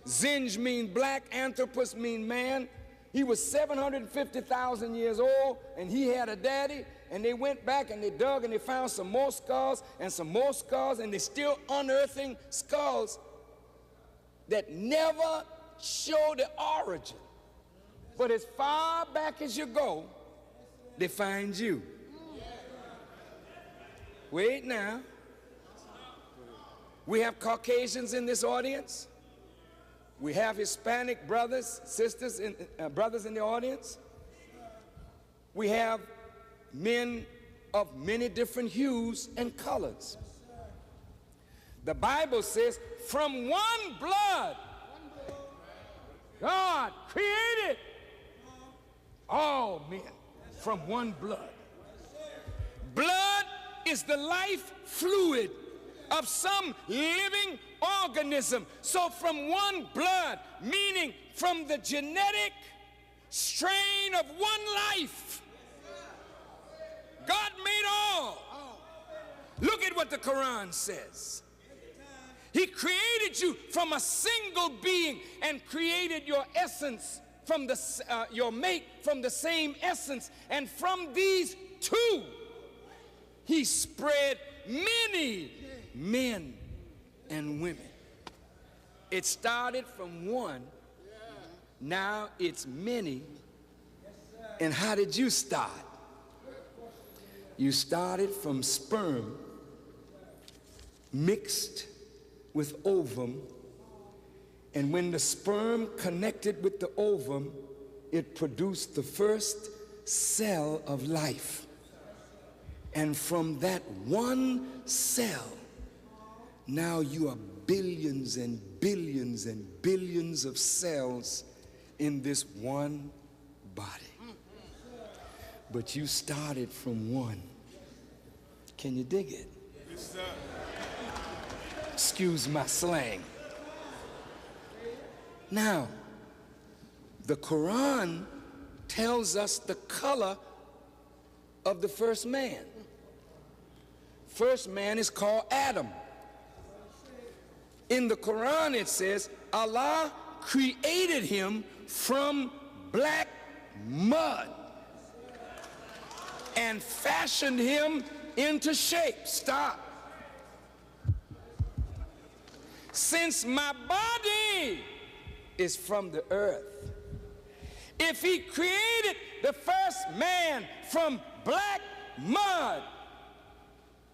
Zinj means black, Anthropus means man. He was 750,000 years old, and he had a daddy, and they went back and they dug and they found some more skulls and some more skulls, and they're still unearthing skulls that never show the origin. But as far back as you go, they find you. Wait now. We have Caucasians in this audience. We have Hispanic brothers, sisters, brothers in the audience. We have men of many different hues and colors. The Bible says, from one blood, God created all men from one blood. Blood is the life fluid of some living organism. So from one blood, meaning from the genetic strain of one life, God made all. Look at what the Quran says. He created you from a single being and created your essence from your mate from the same essence. And from these two, he spread many men and women. It started from one, now it's many. And how did you start? You started from sperm mixed with ovum, and when the sperm connected with the ovum, it produced the first cell of life. And from that one cell, now you are billions and billions and billions of cells in this one body. But you started from one. Can you dig it? Yes, sir. Excuse my slang. Now, the Quran tells us the color of the first man. First man is called Adam. In the Quran it says, Allah created him from black mud and fashioned him into shape. Stop. Since my body is from the earth, if he created the first man from black mud,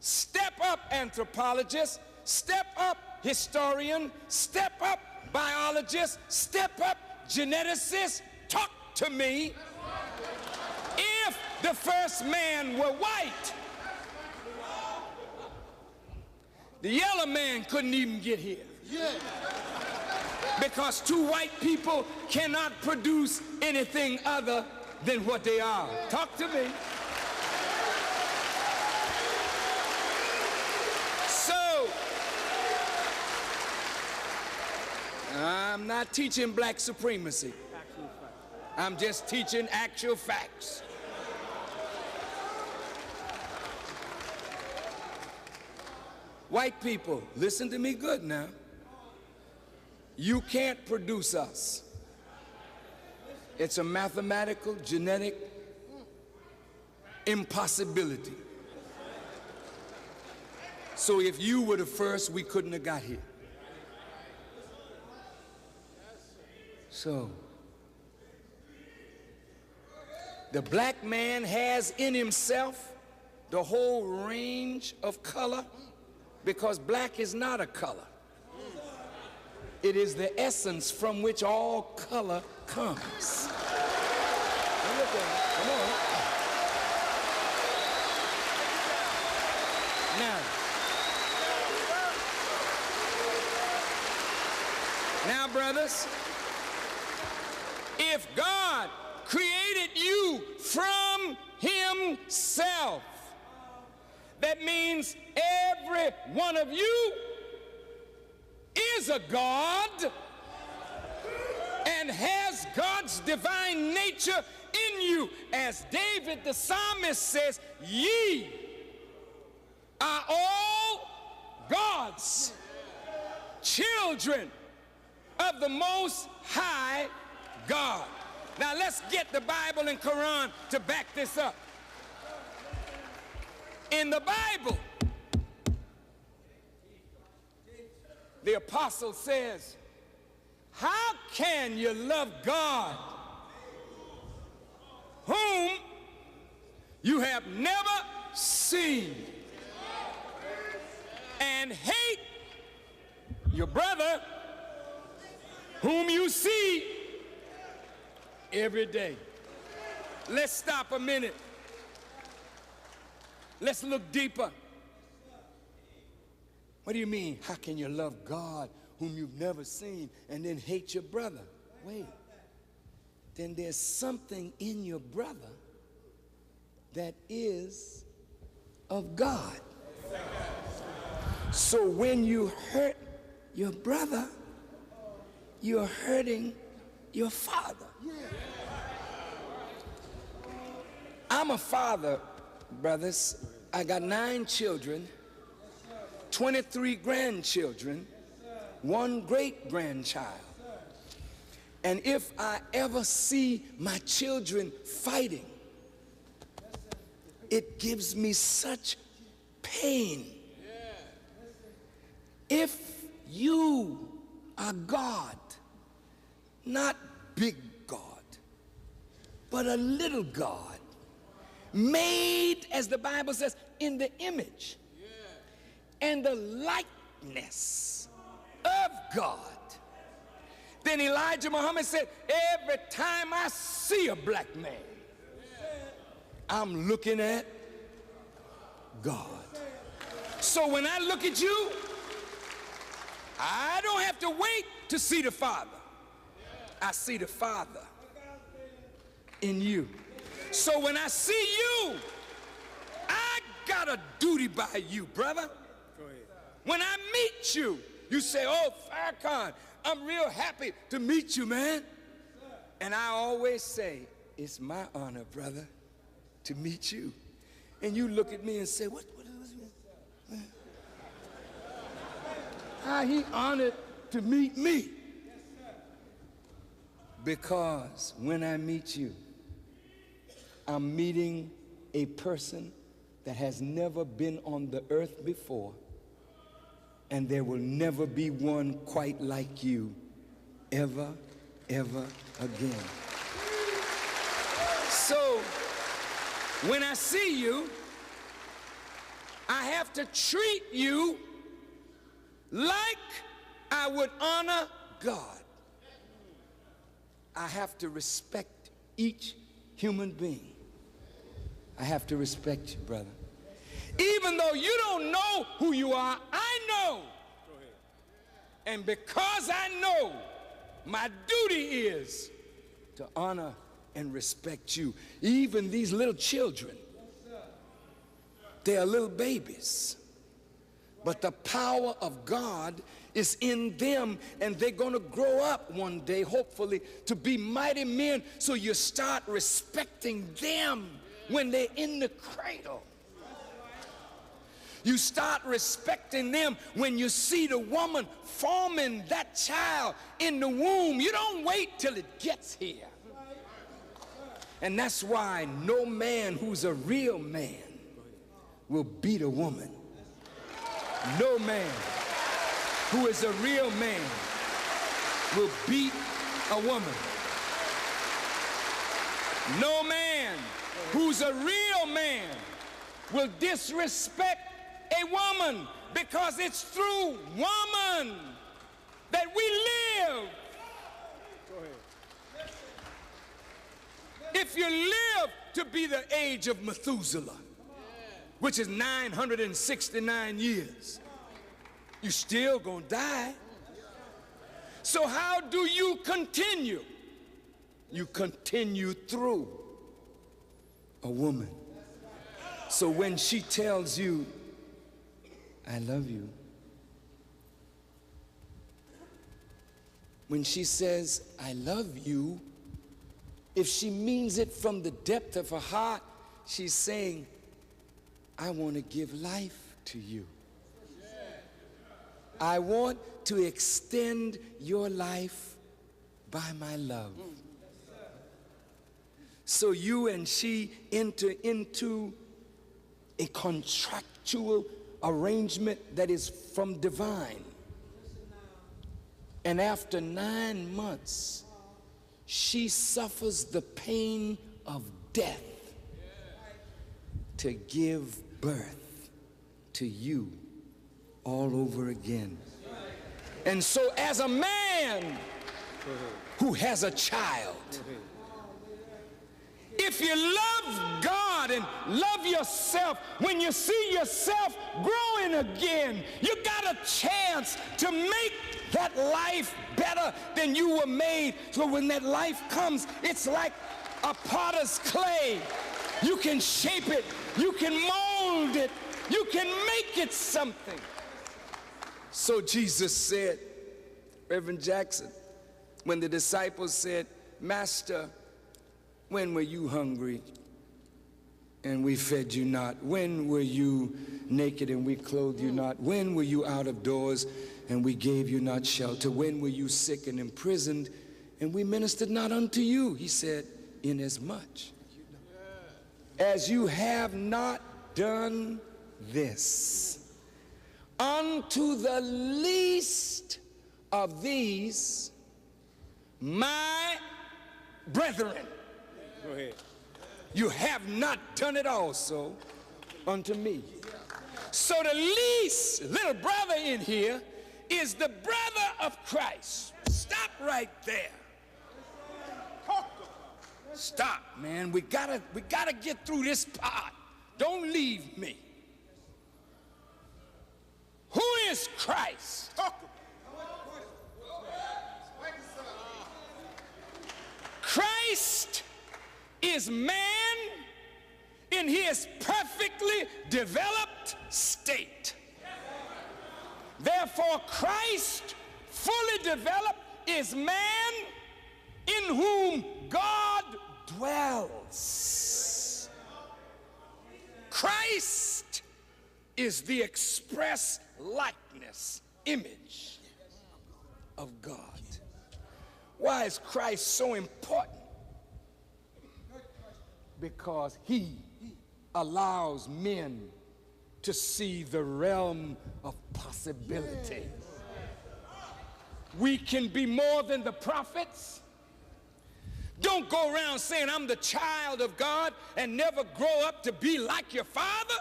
step up, anthropologist, step up, historian, step up, biologist, step up, geneticist, talk to me. If the first man were white, the yellow man couldn't even get here. Yeah. Because two white people cannot produce anything other than what they are. Talk to me. So, I'm not teaching black supremacy. I'm just teaching actual facts. White people, listen to me good now. You can't produce us. It's a mathematical, genetic impossibility. So if you were the first, we couldn't have got here. So, the black man has in himself the whole range of color, because black is not a color. It is the essence from which all color comes. Now look at it. Come on. Now, brothers, if God created you from himself, that means every one of you is a God and has God's divine nature in you. As David the psalmist says, ye are all God's children. of the Most High God. Now let's get the Bible and Quran to back this up. In the Bible, the apostle says, how can you love God whom you have never seen and hate your brother whom you see every day? Let's stop a minute. Let's look deeper. What do you mean? How can you love God whom you've never seen and then hate your brother? Wait. Then there's something in your brother that is of God. So when you hurt your brother, you're hurting your father. I'm a father, brothers. I got 9 children, 23 grandchildren, 1 great-grandchild. And if I ever see my children fighting, it gives me such pain. If you are God, not big God, but a little God, made, as the Bible says, in the image and the likeness of God, then Elijah Muhammad said, every time I see a black man, I'm looking at God. So when I look at you, I don't have to wait to see the Father. I see the Father in you. So when I see you, I got a duty by you, brother. When I meet you, you say, oh, Farrakhan, I'm real happy to meet you, man. And I always say, it's my honor, brother, to meet you. And you look at me and say, what how he honored to meet me? Because when I meet you, I'm meeting a person that has never been on the earth before, and there will never be one quite like you ever, ever again. So when I see you, I have to treat you like I would honor God. I have to respect each human being. I have to respect you, brother. Even though you don't know who you are, I know. And because I know, my duty is to honor and respect you. Even these little children, they are little babies. But the power of God is in them, and they're going to grow up one day, hopefully, to be mighty men. So you start respecting them when they're in the cradle. You start respecting them when you see the woman forming that child in the womb. You don't wait till it gets here. And that's why no man who's a real man will beat a woman. No man who is a real man will beat a woman. No man who's a real man will disrespect a woman, because it's through woman that we live. If you live to be the age of Methuselah, which is 969 years, you're still gonna die. So how do you continue? You continue through a woman. So when she tells you, I love you, when she says, I love you, if she means it from the depth of her heart, she's saying, I want to give life to you. I want to extend your life by my love. So you and she enter into a contractual arrangement that is from divine. And after 9 months, she suffers the pain of death to give birth to you all over again. And so as a man who has a child, if you love God and love yourself, when you see yourself growing again, you got a chance to make that life better than you were made. So when that life comes, it's like a potter's clay. You can shape it, you can mold it, you can make it something. So Jesus said, Reverend Jackson, when the disciples said, Master, when were you hungry and we fed you not? When were you naked and we clothed you not? When were you out of doors and we gave you not shelter? When were you sick and imprisoned and we ministered not unto you? He said, inasmuch as you have not done this unto the least of these, my brethren, go ahead, you have not done it also unto me. So the least little brother in here is the brother of Christ. Stop right there. Stop, man. We gotta get through this part. Don't leave me. Who is Christ? Christ is man in his perfectly developed state. Therefore, Christ, fully developed, is man in whom God dwells. Christ is the express likeness, image of God. Why is Christ so important? Because he allows men to see the realm of possibility. We can be more than the prophets. Don't go around saying, I'm the child of God, and never grow up to be like your father.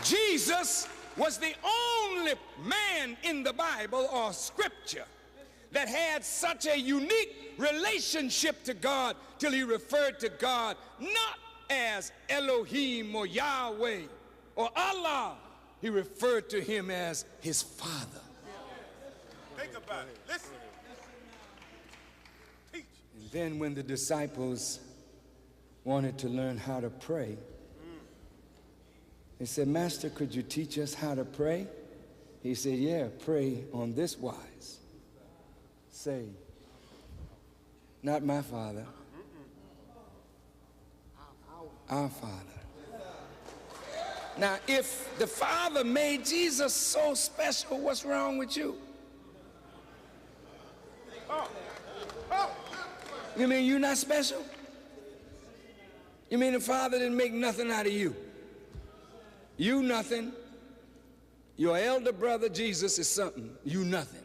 Jesus was the only man in the Bible or scripture that had such a unique relationship to God till he referred to God not as Elohim or Yahweh or Allah. He referred to him as his Father. Think about it. Listen. Teach. And then when the disciples wanted to learn how to pray, they said, Master, could you teach us how to pray? He said, yeah, pray on this wise. Say, not my Father, our Father. Now, if the Father made Jesus so special, what's wrong with you? You mean you're not special? You mean the Father didn't make nothing out of you? You nothing. Your elder brother Jesus is something. You nothing.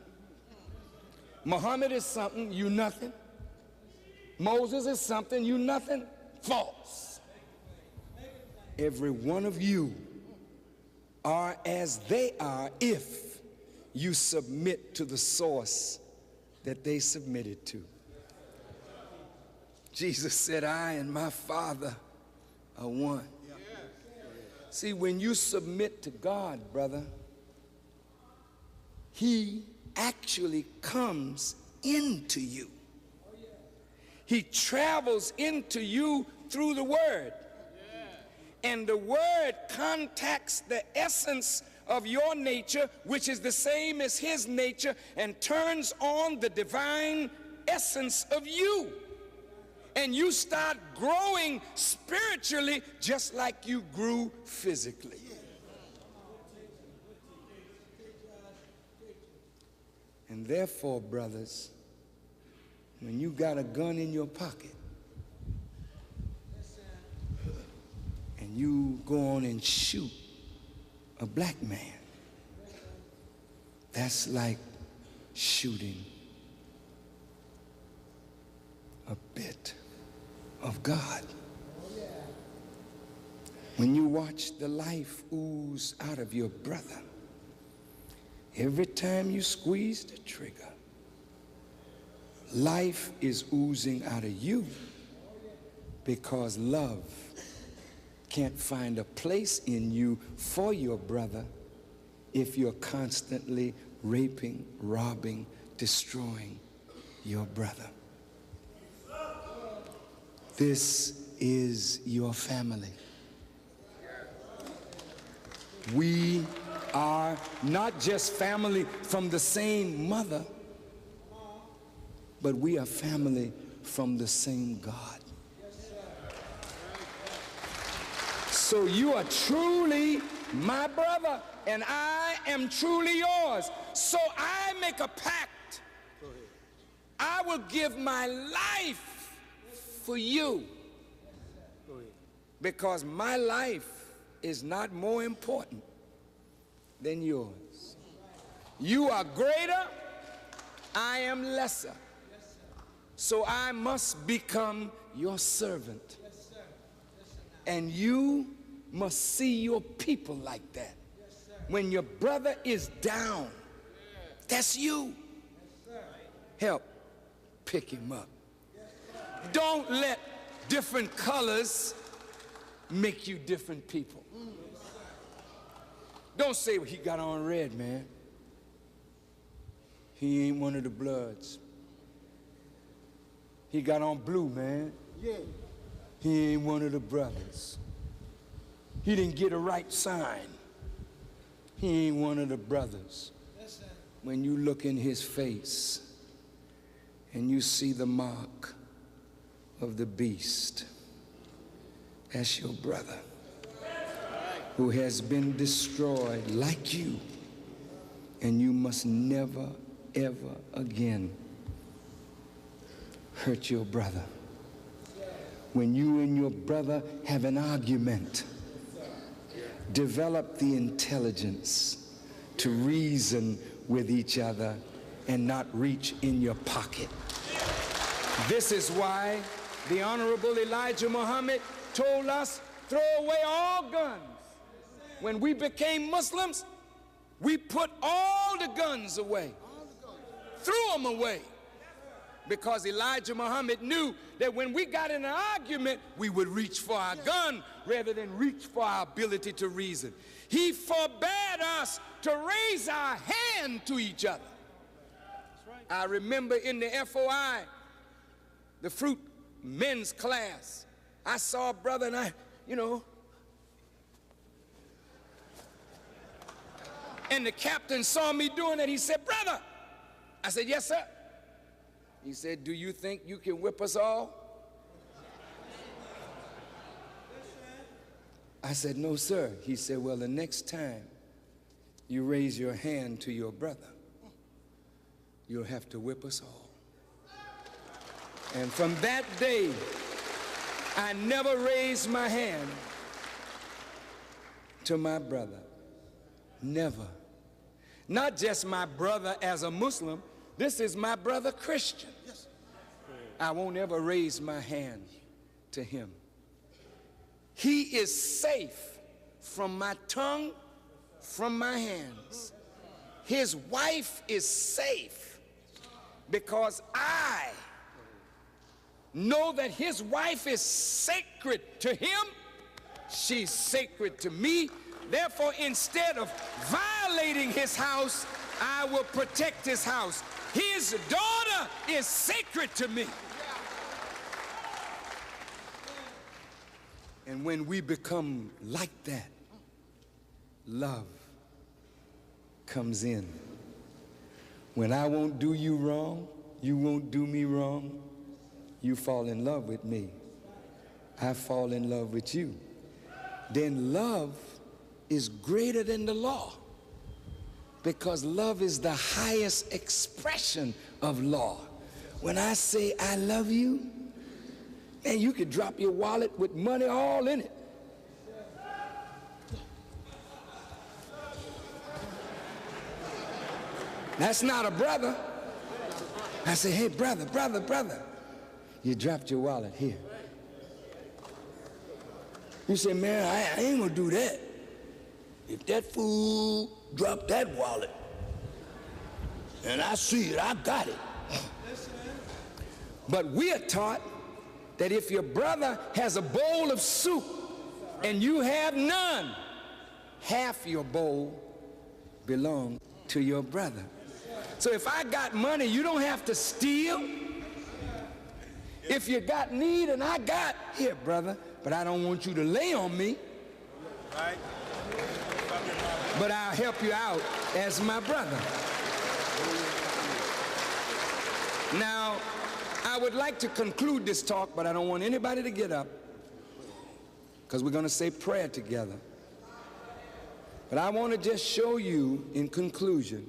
Muhammad is something. You nothing. Moses is something. You nothing. False. Every one of you are as they are if you submit to the source that they submitted to. Jesus said, I and my Father are one. See, when you submit to God, brother, he actually comes into you. He travels into you through the Word. And the Word contacts the essence of your nature, which is the same as his nature, and turns on the divine essence of you. And you start growing spiritually just like you grew physically. And therefore, brothers, when you got a gun in your pocket and you go on and shoot a black man, that's like shooting a bit of God. When you watch the life ooze out of your brother, every time you squeeze the trigger, life is oozing out of you, because love can't find a place in you for your brother if you're constantly raping, robbing, destroying your brother. This is your family. We are not just family from the same mother, but we are family from the same God. So you are truly my brother, and I am truly yours. So I make a pact. I will give my life for you, because my life is not more important than yours. You are greater, I am lesser. So I must become your servant. And you must see your people like that. When your brother is down, that's you. Help pick him up. Don't let different colors make you different people. Don't say, well, he got on red, man. He ain't one of the Bloods. He got on blue, man. Yeah. He ain't one of the brothers. He didn't get a right sign. He ain't one of the brothers. When you look in his face and you see the mark of the beast, that's your brother, who has been destroyed like you, and you must never, ever again hurt your brother. When you and your brother have an argument, develop the intelligence to reason with each other and not reach in your pocket. This is why the Honorable Elijah Muhammad told us, throw away all guns. When we became Muslims, we put all the guns away, threw them away, because Elijah Muhammad knew that when we got in an argument, we would reach for our gun rather than reach for our ability to reason. He forbade us to raise our hand to each other. I remember in the FOI, the fruit men's class, I saw a brother and and the captain saw me doing it. He said, brother. I said, yes, sir. He said, do you think you can whip us all? I said, no, sir. He said, well, the next time you raise your hand to your brother, you'll have to whip us all. And from that day, I never raised my hand to my brother. Never. Not just my brother as a Muslim, this is my brother Christian. I won't ever raise my hand to him. He is safe from my tongue, from my hands. His wife is safe because I know that his wife is sacred to him. She's sacred to me. Therefore, instead of violating his house, I will protect his house. His daughter is sacred to me. And when we become like that, love comes in. When I won't do you wrong, you won't do me wrong, you fall in love with me. I fall in love with you. Then love is greater than the law. Because love is the highest expression of law. When I say I love you, man, you could drop your wallet with money all in it. That's not a brother. I say, hey, brother, brother, brother. You dropped your wallet here. You say, man, I ain't gonna do that. If that fool dropped that wallet and I see it, I got it. But we are taught that if your brother has a bowl of soup and you have none, half your bowl belongs to your brother. So if I got money, you don't have to steal. If you got need and I got, here, brother, but I don't want you to lay on me. Right. But I'll help you out as my brother. Now, I would like to conclude this talk, but I don't want anybody to get up because we're going to say prayer together. But I want to just show you in conclusion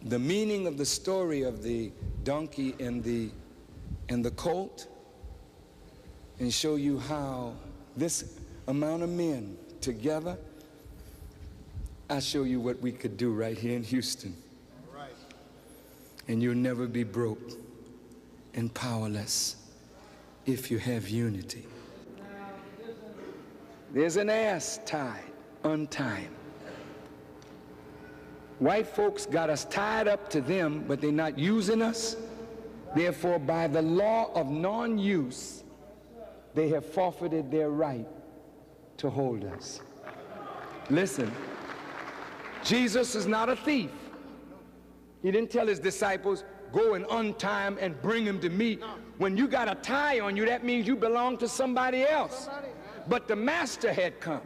the meaning of the story of the donkey and the colt, and show you how this amount of men together, I show you what we could do right here in Houston. All right. And you'll never be broke and powerless if you have unity. There's an ass tied, untie him. White folks got us tied up to them, but they're not using us. Therefore, by the law of non-use, they have forfeited their right to hold us. Listen, Jesus is not a thief. He didn't tell his disciples, go and untie him and bring him to me. When you got a tie on you, that means you belong to somebody else. But the master had come,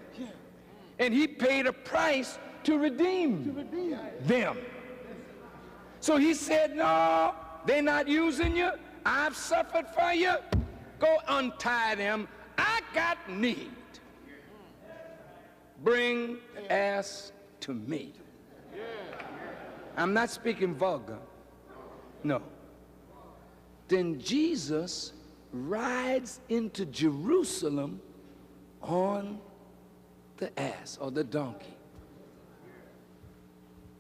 and he paid a price to redeem them. So he said, no, they're not using you. I've suffered for you. Go untie them. I got need. Bring the ass to me. I'm not speaking vulgar. No. Then Jesus rides into Jerusalem on the ass or the donkey.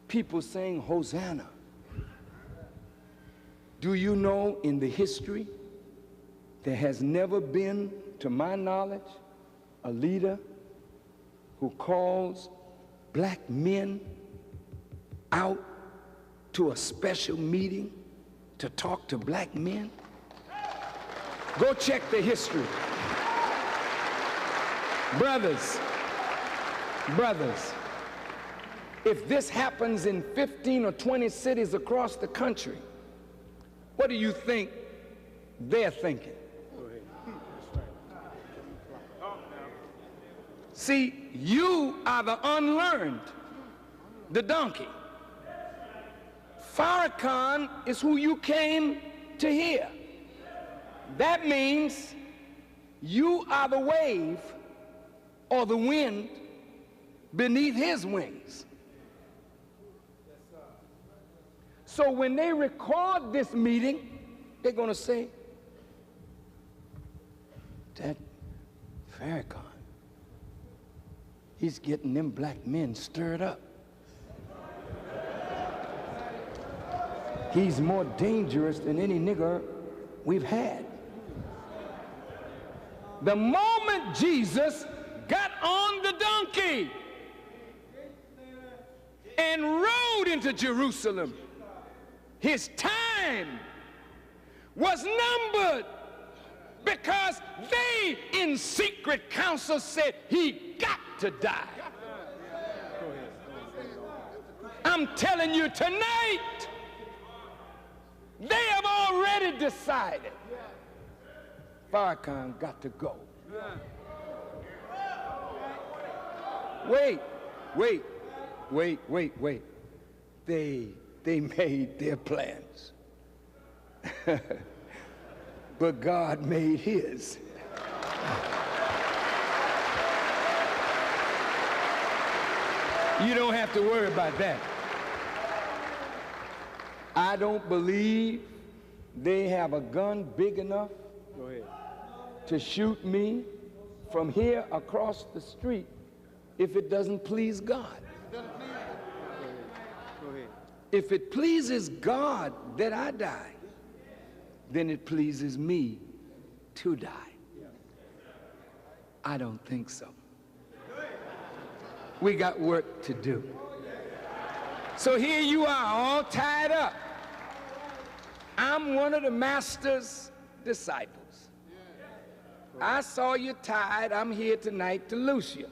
People saying, Hosanna. Do you know in the history, there has never been, to my knowledge, a leader who calls black men out to a special meeting to talk to black men? Go check the history. Brothers, if this happens in 15 or 20 cities across the country, what do you think they're thinking? See, you are the unlearned, the donkey. Farrakhan is who you came to hear. That means you are the wave or the wind beneath his wings. So when they record this meeting, they're going to say, that Farrakhan, he's getting them black men stirred up. He's more dangerous than any nigger we've had. The moment Jesus got on the donkey and rode into Jerusalem, his time was numbered, because they in secret council said he got to die. I'm telling you tonight, they have already decided Farrakhan got to go. Wait. They made their plans. But God made his. You don't have to worry about that. I don't believe they have a gun big enough to shoot me from here across the street if it doesn't please God. If it pleases God that I die, then it pleases me to die. I don't think so. We got work to do. So here you are, all tied up. I'm one of the master's disciples. I saw you tied. I'm here tonight to loose you.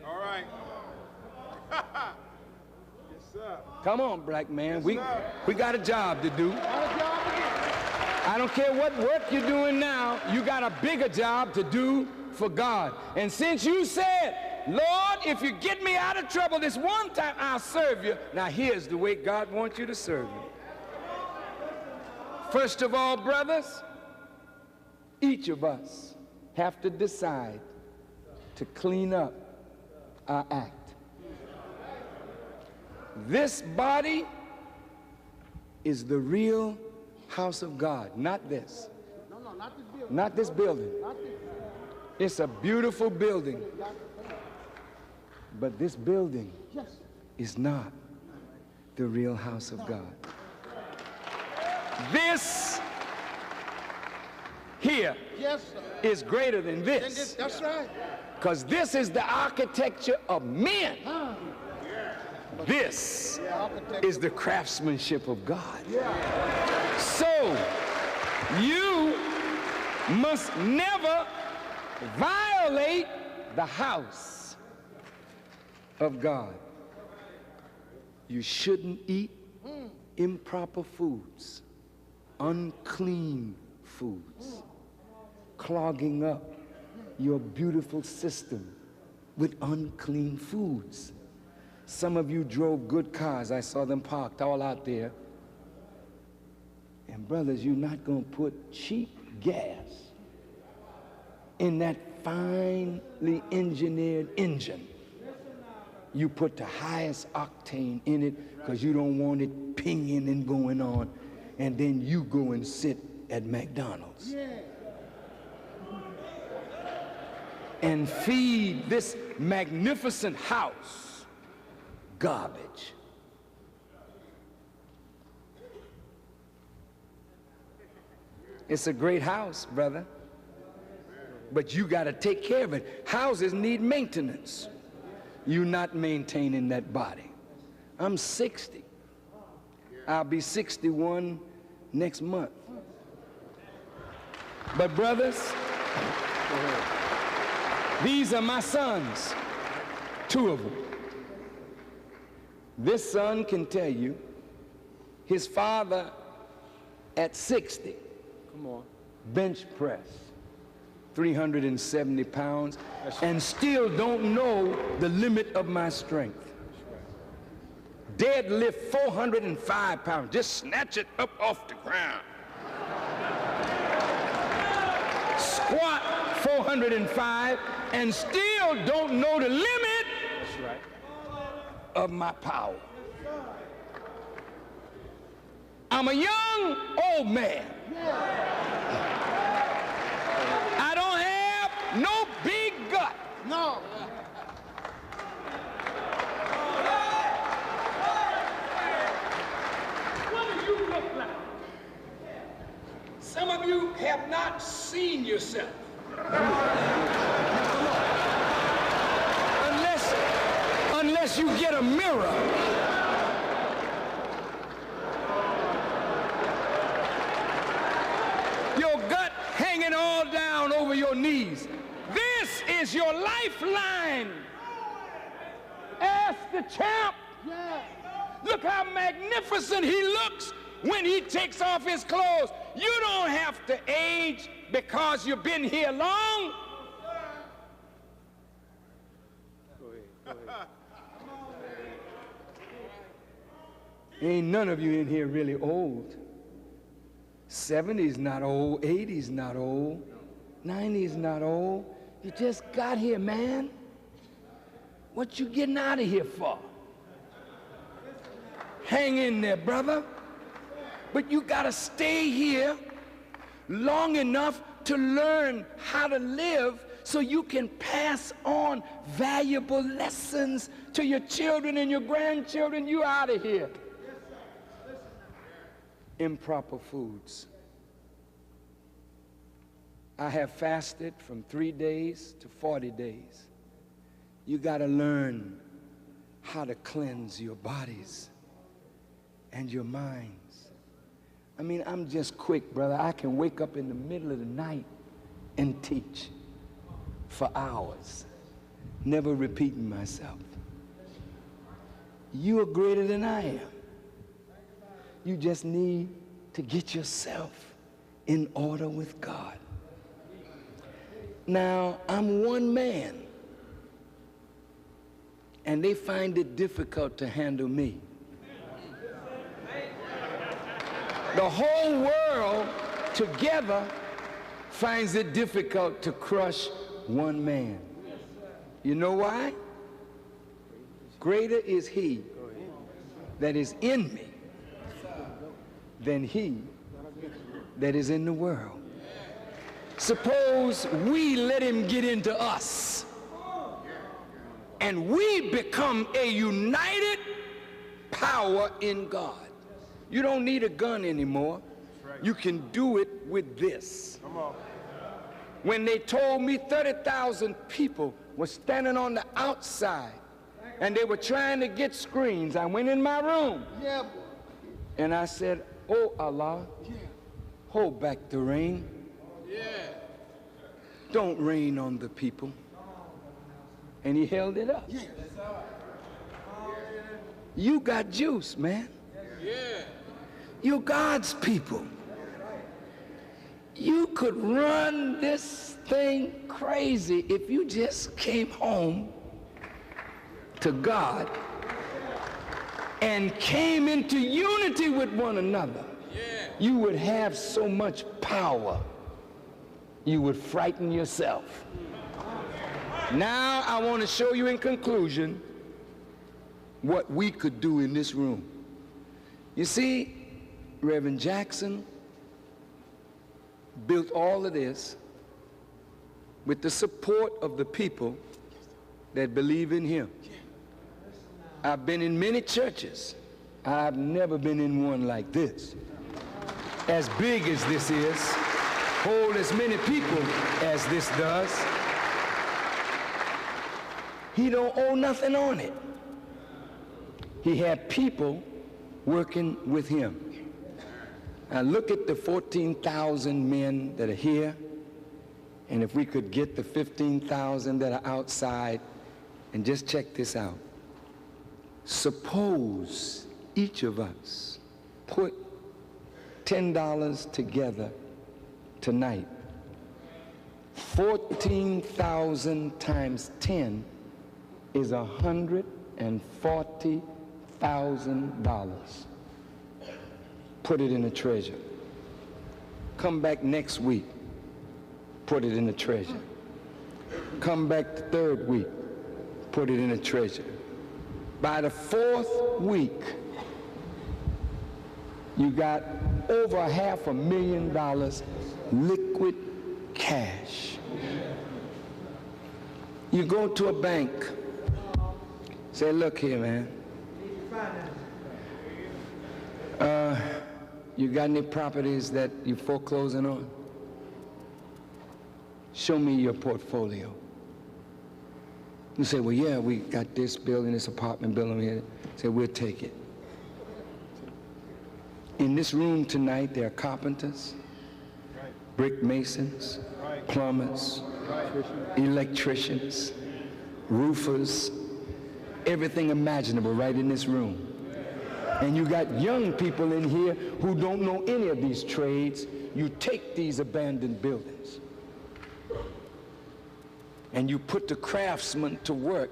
All right. Yes, sir. Come on, black man. Yes, we got a job to do. I don't care what work you're doing now. You got a bigger job to do for God. And since you said, Lord, if you get me out of trouble this one time, I'll serve you. Now here's the way God wants you to serve him. First of all, brothers, each of us have to decide to clean up our act. This body is the real house of God, not this. No, not this building. Not this building. It's a beautiful building. But this building is not the real house of God. This here is greater than this. That's right. Because this is the architecture of men. This is the craftsmanship of God. So you must never violate the house of God. You shouldn't eat improper foods, unclean foods, clogging up your beautiful system with unclean foods. Some of you drove good cars. I saw them parked all out there. And brothers, you're not going to put cheap gas in that finely engineered engine. You put the highest octane in it because you don't want it pinging and going on. And then you go and sit at McDonald's and feed this magnificent house garbage. It's a great house, brother, but you got to take care of it. Houses need maintenance. You're not maintaining that body. I'm 60. I'll be 61 next month. But brothers, these are my sons, 2 of them. This son can tell you his father at 60, bench press, 370 pounds, and still don't know the limit of my strength. Deadlift 405 pounds, just snatch it up off the ground. Squat 405 and still don't know the limit of my power. I'm a young old man. I don't have no big gut. No. What do you look like? Some of you have not seen yourself. Unless you get a mirror. Your gut hanging all down over your knees. This is your lifeline. Ask the champ. Look how magnificent he looks when he takes off his clothes. You don't have to age because you've been here long. Go ahead. Ain't none of you in here really old. 70's not old, 80's not old, 90's not old. You just got here, man. What you getting out of here for? Hang in there, brother. But you got to stay here long enough to learn how to live so you can pass on valuable lessons to your children and your grandchildren. You out of here. Improper foods. I have fasted from 3 days to 40 days. You got to learn how to cleanse your bodies and your minds. I mean, I'm just quick, brother. I can wake up in the middle of the night and teach for hours, never repeating myself. You are greater than I am. You just need to get yourself in order with God. Now, I'm one man, and they find it difficult to handle me. The whole world together finds it difficult to crush one man. You know why? Greater is he that is in me than he that is in the world. Suppose we let him get into us and we become a united power in God. You don't need a gun anymore. You can do it with this. When they told me 30,000 people were standing on the outside and they were trying to get screens, I went in my room and I said, "Oh Allah, hold back the rain. Don't rain on the people." And he held it up. You got juice, man. You're God's people. You could run this thing crazy if you just came home to God and came into unity with one another. You would have so much power, you would frighten yourself. Now I want to show you in conclusion what we could do in this room. You see, Reverend Jackson built all of this with the support of the people that believe in him. I've been in many churches. I've never been in one like this. As big as this is, hold as many people as this does. He don't owe nothing on it. He had people working with him. Now look at the 14,000 men that are here, and if we could get the 15,000 that are outside, and just check this out. Suppose each of us put $10 together tonight. 14,000 times 10 is $140,000. Put it in a treasure. Come back next week, put it in a treasure. Come back the third week, put it in a treasure. By the fourth week, you got over $500,000 liquid cash. You go to a bank, say, "Look here, man. You got any properties that you're foreclosing on? Show me your portfolio." You say, "Well, yeah, we got this building, this apartment building here." Say, "We'll take it." In this room tonight, there are carpenters, brick masons, plumbers, electricians, roofers, everything imaginable right in this room. And you got young people in here who don't know any of these trades. You take these abandoned buildings and you put the craftsman to work,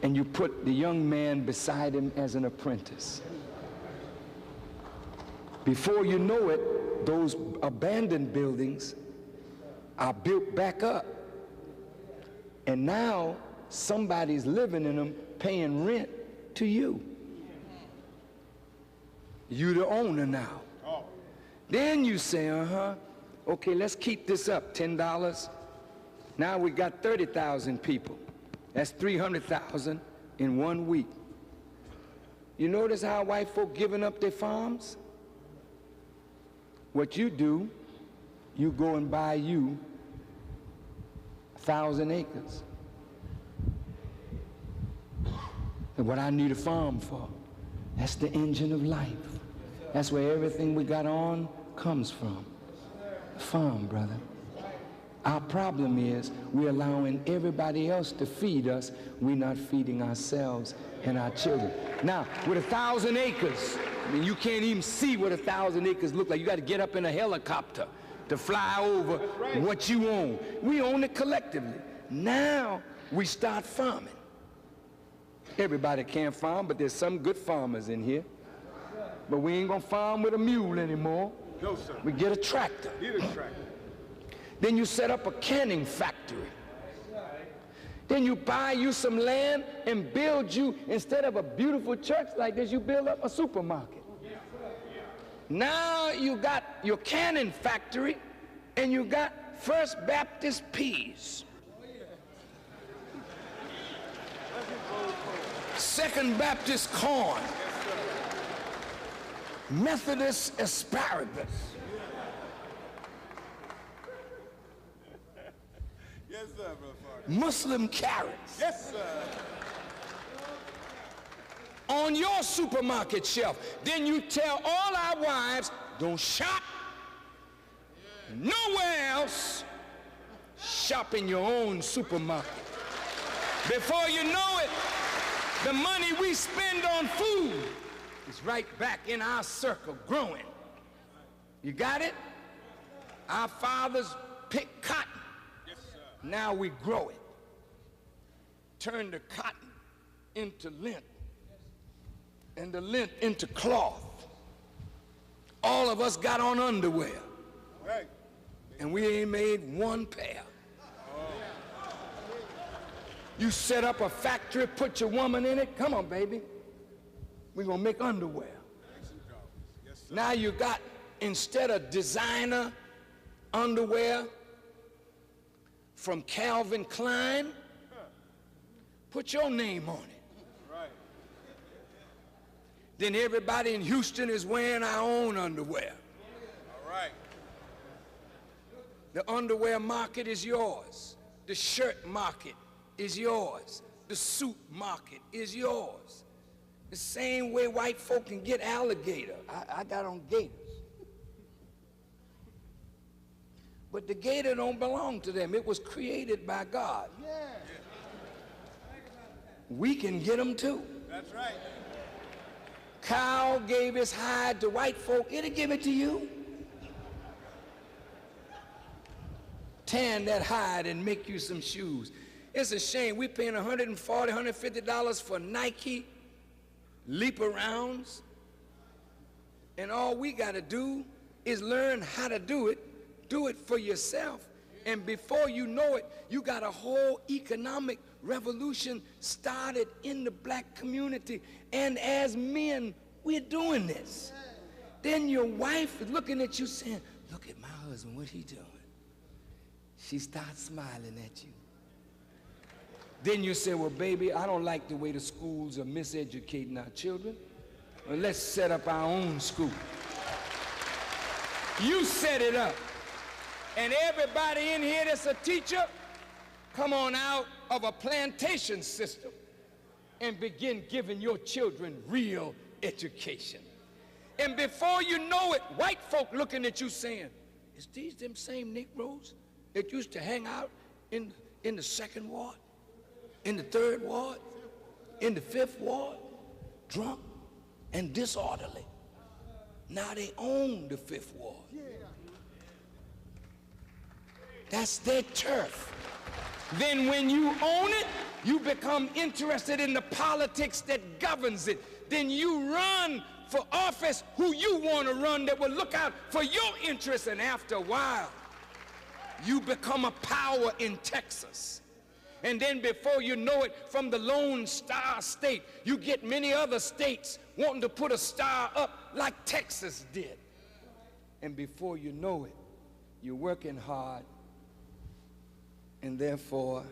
and you put the young man beside him as an apprentice. Before you know it, those abandoned buildings are built back up, and now somebody's living in them, paying rent to you. You the owner now. Oh. Then you say, okay, let's keep this up, $10. Now we got 30,000 people. That's 300,000 in 1 week. You notice how white folk giving up their farms? What you do, you go and buy you 1,000 acres. And what I need a farm for, that's the engine of life. That's where everything we got on comes from. The farm, brother. Our problem is we're allowing everybody else to feed us. We're not feeding ourselves and our children. Now, with 1,000 acres, I mean, you can't even see what 1,000 acres look like. You got to get up in a helicopter to fly over what you own. We own it collectively. Now we start farming. Everybody can't farm, but there's some good farmers in here. But we ain't gonna farm with a mule anymore. No, sir. We get a tractor. Need a tractor. Then you set up a canning factory. Then you buy you some land and build you, instead of a beautiful church like this, you build up a supermarket. Now you got your canning factory and you got First Baptist peas. Second Baptist corn. Methodist asparagus. Yes, sir, Brother Farkas. Muslim carrots. Yes, sir. On your supermarket shelf. Then you tell all our wives, don't shop nowhere else. Shop in your own supermarket. Before you know it, the money we spend on food is right back in our circle, growing. You got it? Our fathers picked cotton. Yes, sir. Now we grow it. Turn the cotton into lint, and the lint into cloth. All of us got on underwear, Right. and we ain't made one pair. You set up a factory, put your woman in it. Come on, baby. We're going to make underwear. Yes, sir. Now you got, instead of designer underwear from Calvin Klein, put your name on it. Right. Then everybody in Houston is wearing our own underwear. All right. The underwear market is yours. The shirt market is yours. The suit market is yours. The same way white folk can get alligator. I got on gators. But the gator don't belong to them. It was created by God. Yeah. We can get them too. That's right. Cow gave his hide to white folk. It'll give it to you. Tan that hide and make you some shoes. It's a shame we paying $140, $150 for Nike leap-arounds, and all we got to do is learn how to do it for yourself, and before you know it, you got a whole economic revolution started in the black community, and as men, we're doing this. Then your wife is looking at you saying, look at my husband, what he doing? She starts smiling at you. Then you say, well, baby, I don't like the way the schools are miseducating our children. Well, let's set up our own school. You set it up. And everybody in here that's a teacher, come on out of a plantation system and begin giving your children real education. And before you know it, white folk looking at you saying, is these them same Negroes that used to hang out in the second ward? In the third ward, in the fifth ward, drunk and disorderly. Now they own the fifth ward. That's their turf. Then when you own it, you become interested in the politics that governs it. Then you run for office who you want to run that will look out for your interests, and after a while, you become a power in Texas. And then before you know it, from the Lone Star State, you get many other states wanting to put a star up like Texas did. And before you know it, you're working hard, and therefore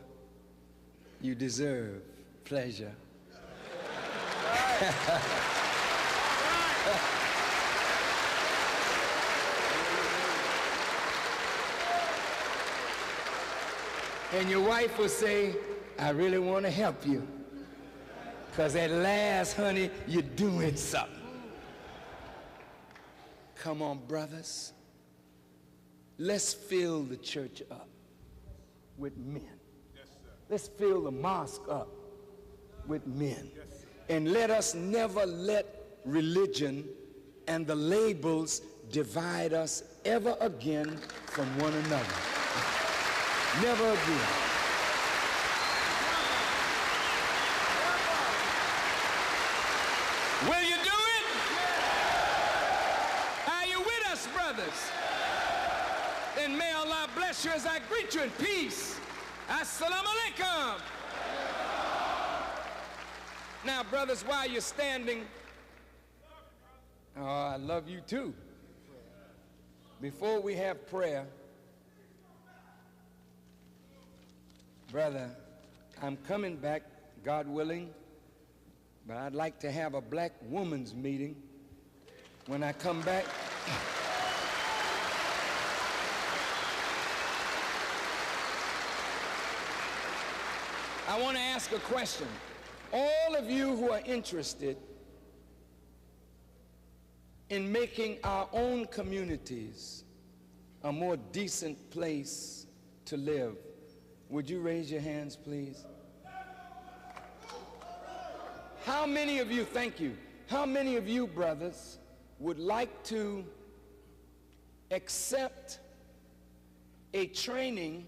you deserve pleasure. And your wife will say, I really want to help you, because at last, honey, you're doing something. Come on, brothers. Let's fill the church up with men. Yes, sir. Let's fill the mosque up with men. Yes, sir. And let us never let religion and the labels divide us ever again from one another. Never again. Will you do it? Are you with us, brothers? Then may Allah bless you as I greet you in peace. Assalamu alaikum. Now, brothers, while you're standing, oh, I love you too. Before we have prayer, brother, I'm coming back, God willing, but I'd like to have a black woman's meeting when I come back. I want to ask a question. All of you who are interested in making our own communities a more decent place to live, would you raise your hands, please? How many of you, thank you, how many of you, brothers, would like to accept a training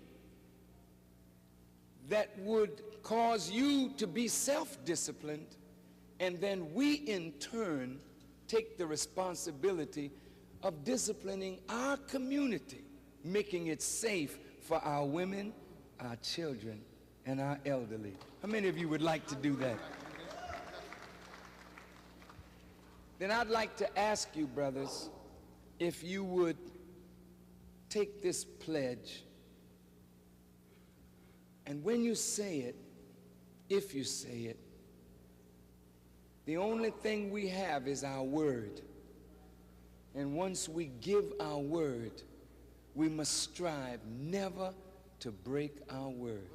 that would cause you to be self-disciplined, and then we in turn take the responsibility of disciplining our community, making it safe for our women, our children, and our elderly? How many of you would like to do that? Then I'd like to ask you, brothers, if you would take this pledge, and when you say it, if you say it, the only thing we have is our word. And once we give our word, we must strive never to break our word.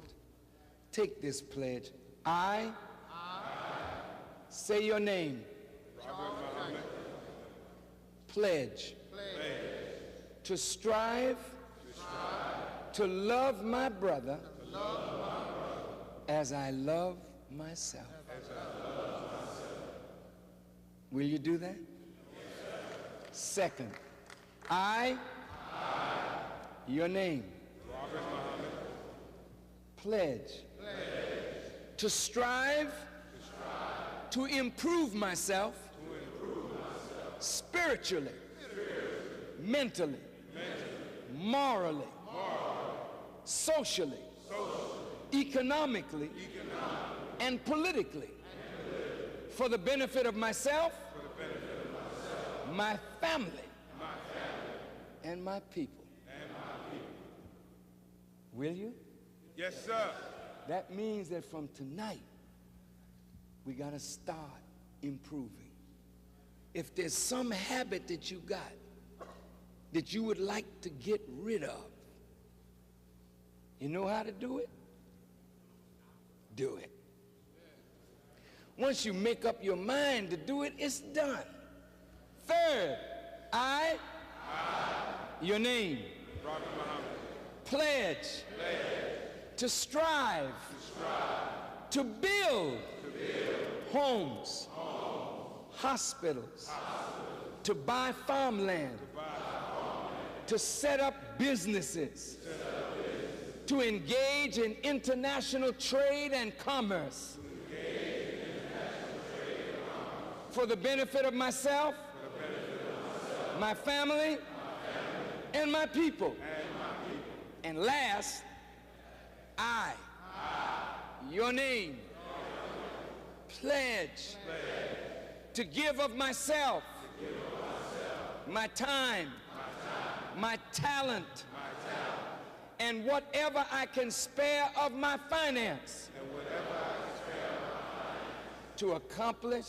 Take this pledge. I say your name. Pledge to strive to love my brother as I love myself. Will you do that? Second, I, your name, pledge to strive to improve myself spiritually, mentally, morally, socially, economically, and politically, for the benefit of myself, my family, and my people. Will you? Yes, sir. That means that from tonight, we got to start improving. If there's some habit that you got that you would like to get rid of, you know how to do it? Do it. Once you make up your mind to do it, it's done. Third, I, your name, pledge to strive to build homes, hospitals, to buy farmland, to set up businesses, to engage in international trade and commerce, for the benefit of myself, my family, and my people. And last, I your name, pledge to give of myself, my time, my talent, and whatever I can spare of my finance to accomplish